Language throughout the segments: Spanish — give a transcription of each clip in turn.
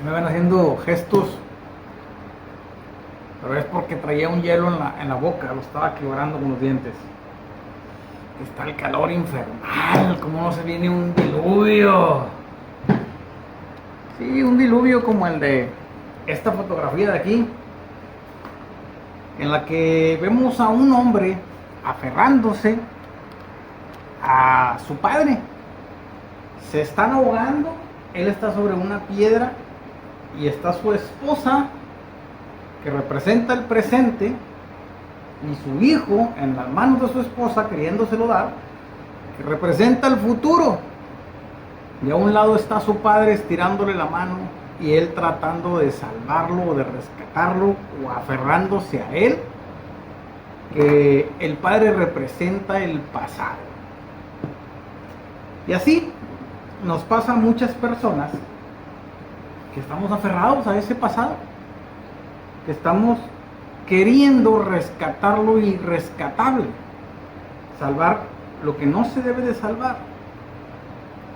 Me van haciendo gestos, pero es porque traía un hielo en la boca, lo estaba quebrando con los dientes. Está el calor infernal, como no se viene un diluvio. Sí, un diluvio como el de esta fotografía de aquí, en la que vemos a un hombre aferrándose a su padre. Se están ahogando, él está sobre una piedra y está su esposa, que representa el presente, y su hijo en las manos de su esposa queriéndoselo dar, que representa el futuro. Y a un lado está su padre estirándole la mano y él tratando de salvarlo o de rescatarlo o aferrándose a él, que el padre representa el pasado. Y así nos pasa a muchas personas que estamos aferrados a ese pasado, que estamos queriendo rescatar lo irrescatable, salvar lo que no se debe de salvar.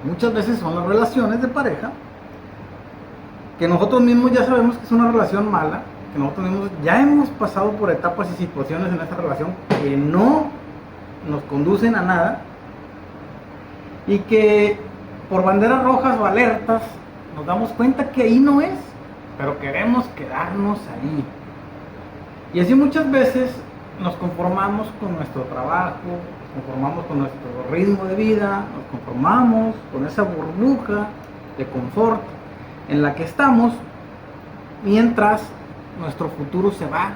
Muchas veces son las relaciones de pareja, que nosotros mismos ya sabemos que es una relación mala, que nosotros mismos ya hemos pasado por etapas y situaciones en esta relación que no nos conducen a nada, y que por banderas rojas o alertas nos damos cuenta que ahí no es, pero queremos quedarnos ahí. Y así muchas veces nos conformamos con nuestro trabajo, nos conformamos con nuestro ritmo de vida, nos conformamos con esa burbuja de confort en la que estamos, mientras nuestro futuro se va,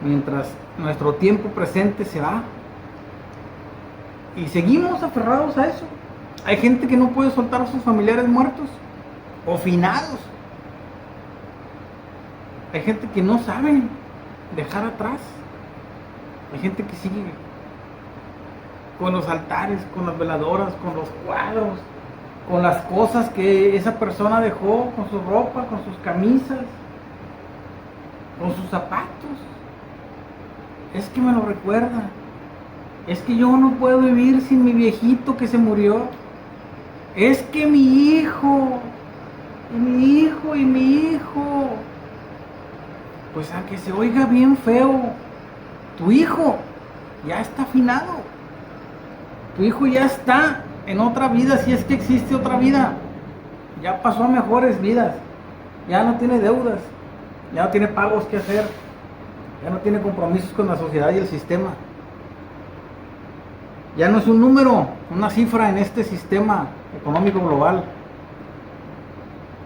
mientras nuestro tiempo presente se va. Y seguimos aferrados a eso. Hay gente que no puede soltar a sus familiares muertos o finados. Hay gente que no sabe dejar atrás. Hay gente que sigue con los altares, con las veladoras, con los cuadros, con las cosas que esa persona dejó, con su ropa, con sus camisas, con sus zapatos. Es que me lo recuerda. Es que yo no puedo vivir sin mi viejito que se murió. Es que mi hijo, y mi hijo, y mi hijo. Pues aunque se oiga bien feo, tu hijo ya está afinado. Tu hijo ya está en otra vida, si es que existe otra vida. Ya pasó a mejores vidas. Ya no tiene deudas. Ya no tiene pagos que hacer. Ya no tiene compromisos con la sociedad y el sistema. Ya no es un número, una cifra en este sistema económico global.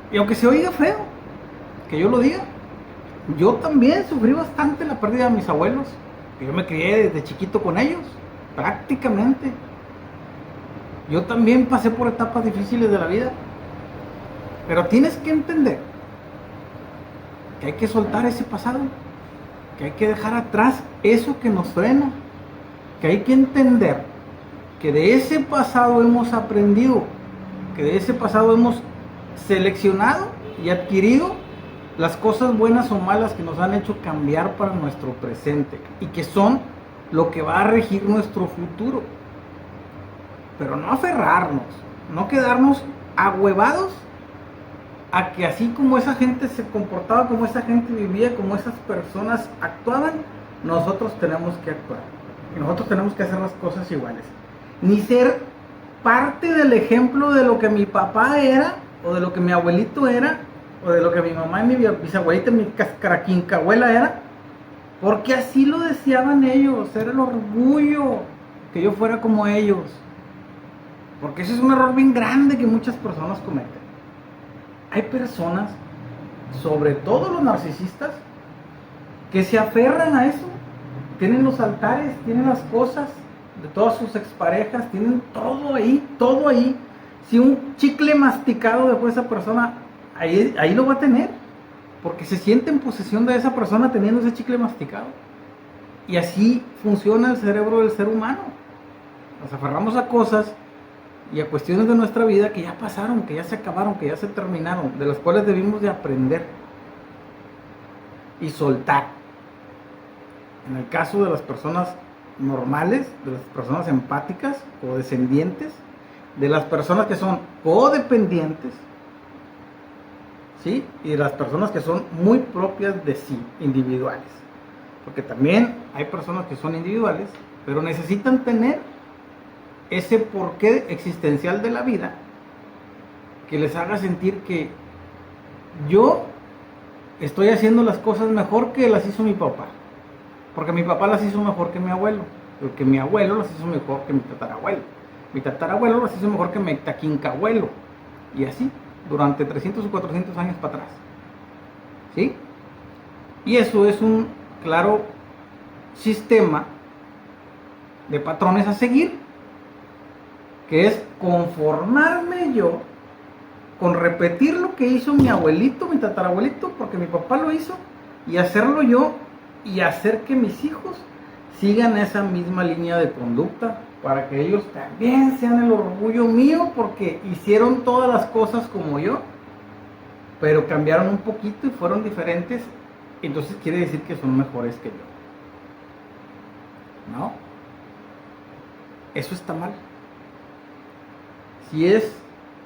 Y aunque se oiga feo que yo lo diga, yo también sufrí bastante la pérdida de mis abuelos, que yo me crié desde chiquito con ellos, prácticamente. Yo también pasé por etapas difíciles de la vida. Pero tienes que entender que hay que soltar ese pasado, que hay que dejar atrás eso que nos frena, que hay que entender que de ese pasado hemos aprendido, que de ese pasado hemos seleccionado y adquirido las cosas buenas o malas que nos han hecho cambiar para nuestro presente y que son lo que va a regir nuestro futuro. Pero no aferrarnos, no quedarnos ahuevados a que así como esa gente se comportaba, como esa gente vivía, como esas personas actuaban, nosotros tenemos que actuar. Y nosotros tenemos que hacer las cosas iguales. Ni ser parte del ejemplo de lo que mi papá era, o de lo que mi abuelito era, o de lo que mi mamá y mi bisabuelita, mi cascaraquincahuela era, porque así lo deseaban ellos, era el orgullo que yo fuera como ellos. Porque ese es un error bien grande que muchas personas cometen. Hay personas, sobre todo los narcisistas, que se aferran a eso. Tienen los altares, tienen las cosas de todas sus exparejas, tienen todo ahí, todo ahí. Si un chicle masticado dejó esa persona, ahí lo va a tener, porque se siente en posesión de esa persona teniendo ese chicle masticado. Y así funciona el cerebro del ser humano. Nos aferramos a cosas y a cuestiones de nuestra vida que ya pasaron, que ya se acabaron, que ya se terminaron, de las cuales debimos de aprender y soltar. En el caso de las personas normales, de las personas empáticas o descendientes, de las personas que son codependientes, ¿sí? Y de las personas que son muy propias de sí, individuales. Porque también hay personas que son individuales, pero necesitan tener ese porqué existencial de la vida que les haga sentir que yo estoy haciendo las cosas mejor que las hizo mi papá. Porque mi papá las hizo mejor que mi abuelo. Porque mi abuelo las hizo mejor que mi tatarabuelo. Mi tatarabuelo las hizo mejor que mi taquincabuelo. Y así, durante 300 o 400 años para atrás. ¿Sí? Y eso es un claro sistema de patrones a seguir, que es conformarme yo con repetir lo que hizo mi abuelito, mi tatarabuelito, porque mi papá lo hizo, y hacerlo yo, y hacer que mis hijos sigan esa misma línea de conducta, para que ellos también sean el orgullo mío, porque hicieron todas las cosas como yo, pero cambiaron un poquito y fueron diferentes, entonces quiere decir que son mejores que yo. ¿No? Eso está mal. Si es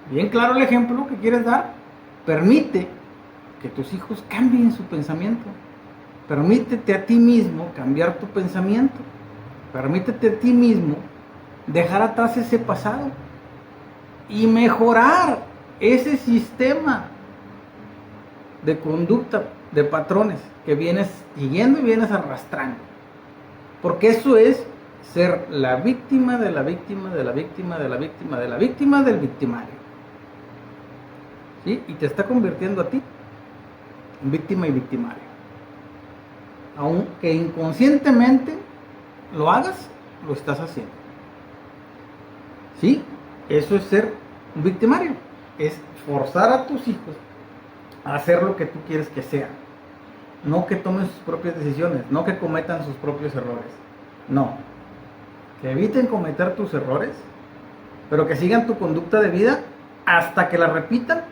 bien claro el ejemplo que quieres dar, permite que tus hijos cambien su pensamiento. Permítete a ti mismo cambiar tu pensamiento. Permítete a ti mismo dejar atrás ese pasado y mejorar ese sistema de conducta, de patrones que vienes siguiendo y vienes arrastrando. Porque eso es ser la víctima de la víctima de la víctima de la víctima de la víctima del victimario. ¿Sí? Y te está convirtiendo a ti en víctima y victimario. Aunque inconscientemente lo hagas, lo estás haciendo. ¿Sí? Eso es ser un victimario. Es forzar a tus hijos a hacer lo que tú quieres que sean. No que tomen sus propias decisiones, no que cometan sus propios errores. No. Que eviten cometer tus errores, pero que sigan tu conducta de vida hasta que la repitan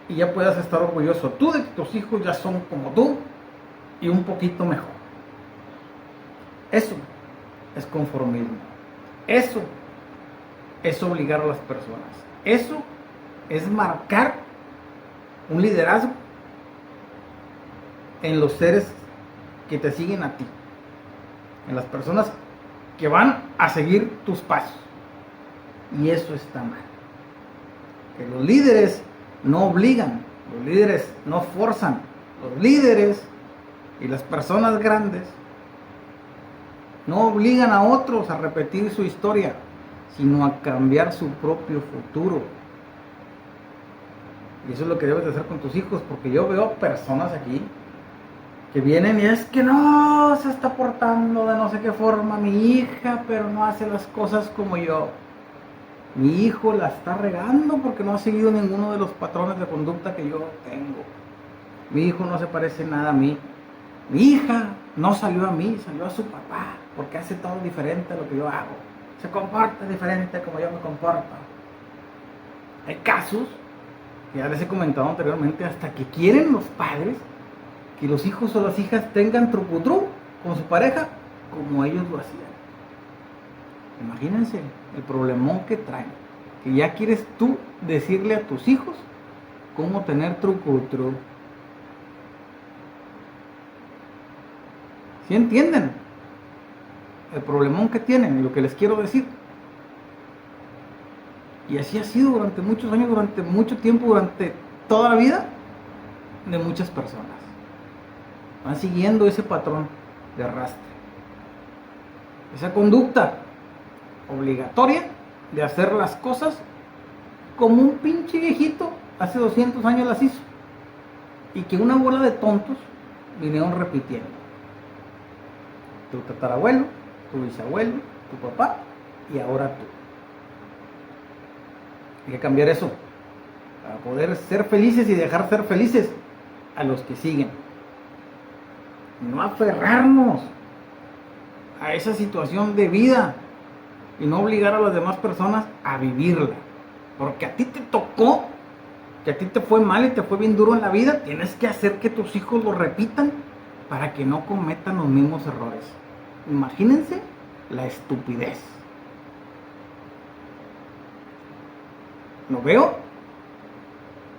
y ya puedas estar orgulloso tú de que tus hijos ya son como tú y un poquito mejor. Eso es conformismo. Eso es obligar a las personas. Eso es marcar un liderazgo en los seres que te siguen a ti, en las personas que van a seguir tus pasos. Y eso está mal. Que los líderes no obligan, los líderes no forzan, los líderes y las personas grandes no obligan a otros a repetir su historia, sino a cambiar su propio futuro. Y eso es lo que debes de hacer con tus hijos, porque yo veo personas aquí que vienen y es que no se está portando de no sé qué forma mi hija, pero no hace las cosas como yo. Mi hijo la está regando porque no ha seguido ninguno de los patrones de conducta que yo tengo. Mi hijo no se parece nada a mí. Mi hija no salió a mí, salió a su papá, porque hace todo diferente a lo que yo hago. Se comporta diferente como yo me comporto. Hay casos, que ya les he comentado anteriormente, hasta que quieren los padres que los hijos o las hijas tengan trucutru con su pareja como ellos lo hacían. Imagínense el problemón que traen, que ya quieres tú decirle a tus hijos cómo tener trucutru. ¿Sí entienden el problemón que tienen y lo que les quiero decir? Y así ha sido durante muchos años, durante mucho tiempo, durante toda la vida de muchas personas. Van siguiendo ese patrón de arrastre, esa conducta obligatoria de hacer las cosas como un pinche viejito hace 200 años las hizo, y que una bola de tontos vinieron repitiendo. Tu tatarabuelo, tu bisabuelo, tu papá y ahora tú. Hay que cambiar eso para poder ser felices y dejar ser felices a los que siguen. No aferrarnos a esa situación de vida y no obligar a las demás personas a vivirla. Porque a ti te tocó, que a ti te fue mal y te fue bien duro en la vida, tienes que hacer que tus hijos lo repitan para que no cometan los mismos errores. Imagínense la estupidez. Lo veo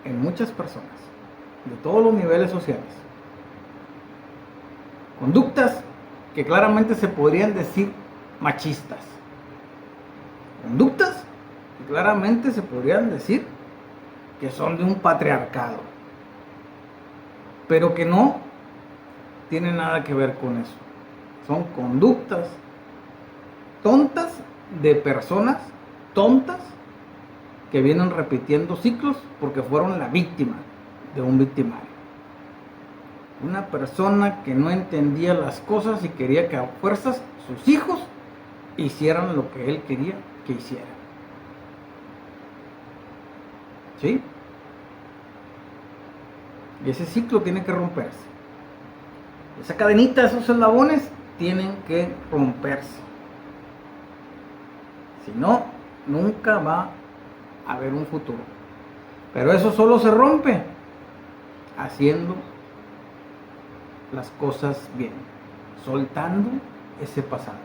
en muchas personas, de todos los niveles sociales. Conductas que claramente se podrían decir machistas. Conductas que claramente se podrían decir que son de un patriarcado, pero que no tienen nada que ver con eso. Son conductas tontas de personas tontas que vienen repitiendo ciclos porque fueron la víctima de un victimario. Una persona que no entendía las cosas y quería que a fuerzas sus hijos hicieran lo que él quería que hicieran. ¿Sí? Y ese ciclo tiene que romperse. Esa cadenita, esos eslabones tienen que romperse. Si no, nunca va a haber un futuro. Pero eso solo se rompe haciendo las cosas bien, soltando ese pasado,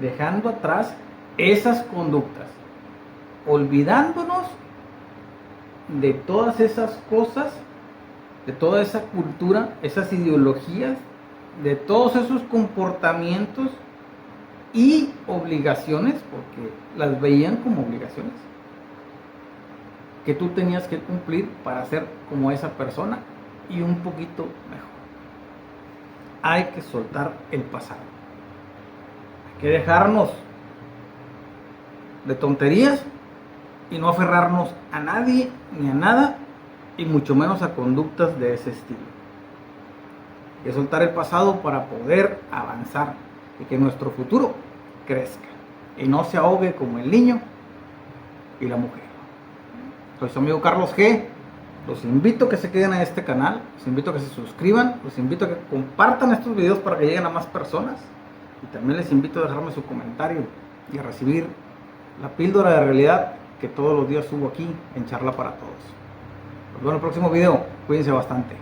dejando atrás esas conductas, olvidándonos de todas esas cosas, de toda esa cultura, esas ideologías, de todos esos comportamientos y obligaciones, porque las veían como obligaciones, que tú tenías que cumplir para ser como esa persona y un poquito mejor. Hay que soltar el pasado. Hay que dejarnos de tonterías y no aferrarnos a nadie ni a nada, y mucho menos a conductas de ese estilo. Hay que soltar el pasado para poder avanzar y que nuestro futuro crezca y no se ahogue como el niño y la mujer. Soy su amigo Carlos G. Los invito a que se queden a este canal, los invito a que se suscriban, los invito a que compartan estos videos para que lleguen a más personas, y también les invito a dejarme su comentario y a recibir la píldora de realidad que todos los días subo aquí en Charla para Todos. Nos vemos en el próximo video, cuídense bastante.